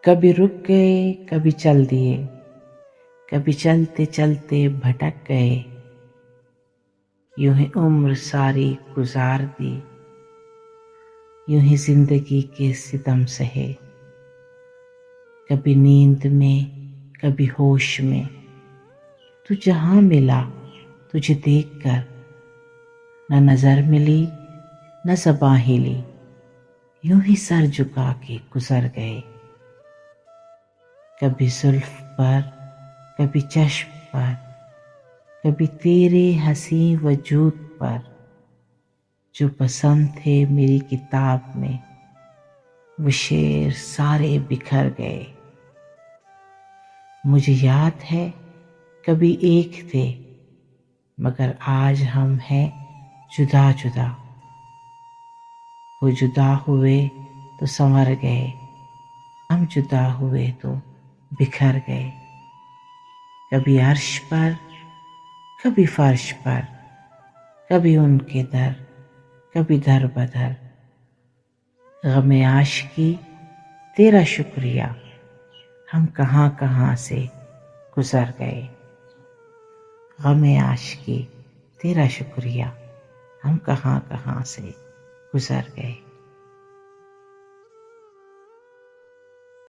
کبھی رک گئے کبھی چل دیے، کبھی چلتے چلتے بھٹک گئے، یوں ہی عمر ساری گزار دی، یوں ہی زندگی کے ستم سہے، کبھی نیند میں کبھی ہوش میں، تو جہاں ملا تجھے دیکھ کر، نہ نظر ملی نہ زباں ہلی، یوں ہی سر جھکا کے گزر گئے، کبھی زلف پر کبھی چشم پر، کبھی تیرے حسین وجود پر، جو پسند تھے میری کتاب میں وہ شعر سارے بکھر گئے، مجھے یاد ہے کبھی ایک تھے مگر آج ہم ہیں جدا جدا، وہ جدا ہوئے تو سنور گئے، ہم جدا ہوئے تو بکھر گئے، کبھی عرش پر کبھی فرش پر، کبھی ان کے در کبھی در بدر، غم عاشقی تیرا شکریہ، ہم کہاں کہاں سے گزر گئے، غم عاشقی تیرا شکریہ، ہم کہاں کہاں سے گزر گئے۔